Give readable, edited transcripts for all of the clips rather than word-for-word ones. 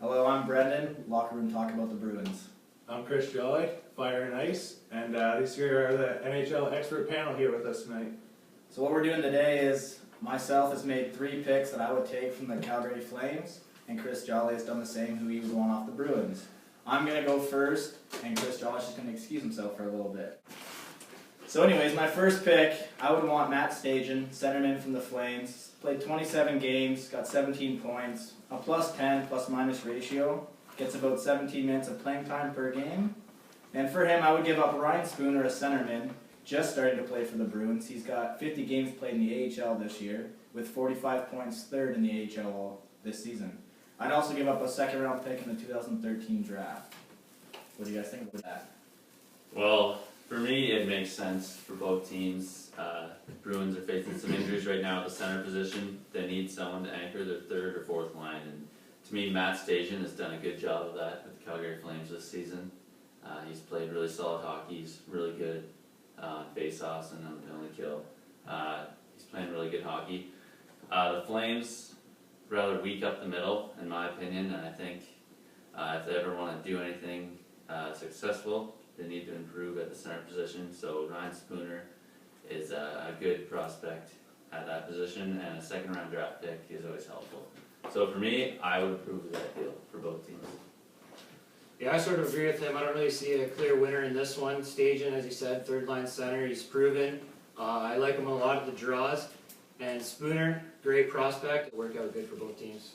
Hello, I'm Brendan, locker room talk about the Bruins. I'm Chris Jolly, Fire and Ice, and these here are the NHL expert panel here with us tonight. So what we're doing today is, myself has made 3 picks that I would take from the Calgary Flames, and Chris Jolly has done the same, who he would want off the Bruins. I'm going to go first, and Chris Jolly's just going to excuse himself for a little bit. So anyways, my first pick, I would want Matt Stajan, centerman from the Flames. Played 27 games, got 17 points, a +10 plus-minus ratio, gets about 17 minutes of playing time per game. And for him, I would give up Ryan Spooner, a centerman, just starting to play for the Bruins. He's got 50 games played in the AHL this year, with 45 points, third in the AHL this season. I'd also give up a second-round pick in the 2013 draft. What do you guys think about that? Well, for me, it makes sense for both teams. The Bruins are facing some injuries right now at the center position. They need someone to anchor their third or fourth line, and to me, Matt Stajan has done a good job of that with the Calgary Flames this season. He's played really solid hockey. He's really good on face-offs and on the penalty kill. He's playing really good hockey. The Flames, rather weak up the middle, in my opinion, and I think if they ever want to do anything successful, they need to improve at the center position. So Ryan Spooner is a good prospect at that position, and a second-round draft pick is always helpful. So for me, I would approve of that deal for both teams. Yeah, I sort of agree with him. I don't really see a clear winner in this one. Stajan, as you said, third-line center. He's proven. I like him a lot at the draws. And Spooner, great prospect. It worked out good for both teams.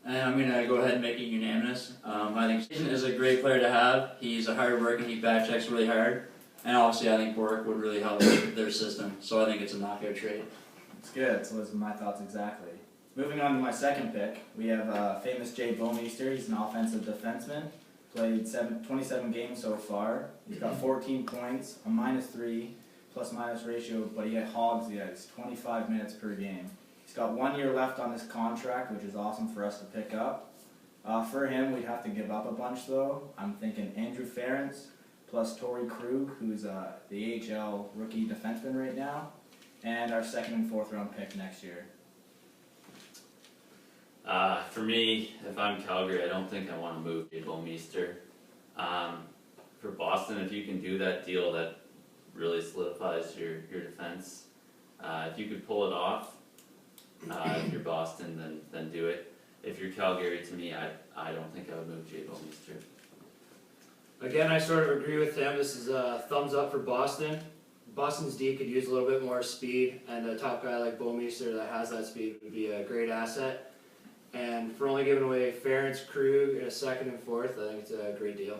And I'm going to go ahead and make it unanimous. I think Stajan is a great player to have. He's a hard worker, he back checks really hard. And obviously I think Bork would really help their system. So I think it's a knockout trade. It's good, so those are my thoughts exactly. Moving on to my second pick, we have famous Jay Bomeister. He's an offensive defenseman. Played 27 games so far. He's got 14 points, a -3 plus-minus ratio, but he hogs the ice, 25 minutes per game. He's got 1 year left on his contract, which is awesome for us to pick up. For him, we'd have to give up a bunch though. I'm thinking Andrew Ference plus Torrey Krug, who's the AHL rookie defenseman right now, and our second and fourth round pick next year. For me, if I'm Calgary, I don't think I want to move Jay Bomeister. For Boston, if you can do that deal, that really solidifies your defense. If you could pull it off, if you're Boston, then do it. If you're Calgary, to me, I don't think I would move Jay Bomeister. Again, I sort of agree with him. This is a thumbs up for Boston. Boston's D could use a little bit more speed, and a top guy like Bomeister that has that speed would be a great asset. And for only giving away Ference, Krug, in a second and fourth, I think it's a great deal.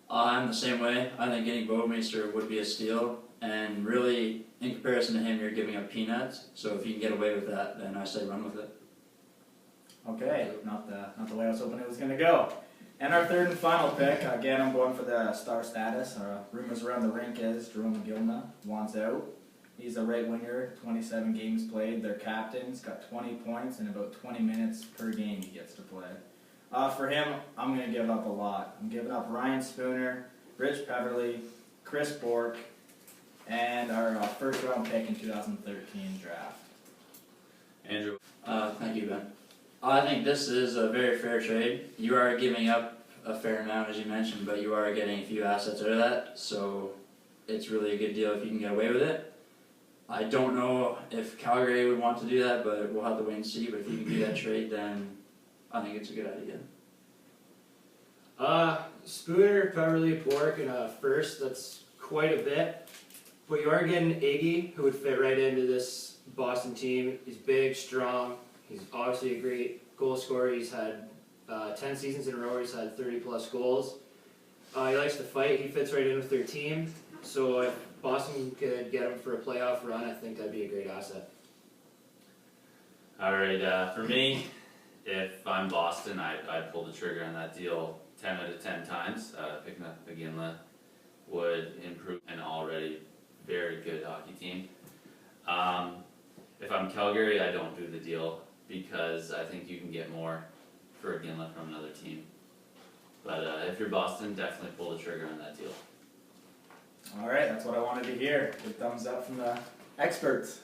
I'm the same way. I think getting Bomeister would be a steal. And really, in comparison to him, you're giving up peanuts. So if you can get away with that, then I say run with it. Okay, not the way I was hoping it was going to go. And our third and final pick, again, I'm going for the star status. Rumors around the rink is Jerome Gilna wants out. He's a right winger, 27 games played. Their captain's got 20 points and about 20 minutes per game he gets to play. For him, I'm going to give up a lot. I'm giving up Ryan Spooner, Rich Peverly, Chris Bork, and our first round pick in 2013 draft. Andrew? Thank you, Ben. I think this is a very fair trade. You are giving up a fair amount, as you mentioned, but you are getting a few assets out of that, so it's really a good deal if you can get away with it. I don't know if Calgary would want to do that, but we'll have to wait and see. But if you can do that trade, then I think it's a good idea. Spooner, Peverly, Bork, and a first, that's quite a bit. But you are getting Iggy, who would fit right into this Boston team. He's big, strong. He's obviously a great goal scorer. He's had 10 seasons in a row. He's had 30-plus goals. He likes to fight. He fits right in with their team. So if Boston could get him for a playoff run, I think that'd be a great asset. All right, for me, if I'm Boston, I'd pull the trigger on that deal 10 out of 10 times. Picking up Gilna would improve an already very good hockey team. If I'm Calgary, I don't do the deal because I think you can get more for Gilna from another team. But if you're Boston, definitely pull the trigger on that deal. All right, that's what I wanted to hear. Good thumbs up from the experts.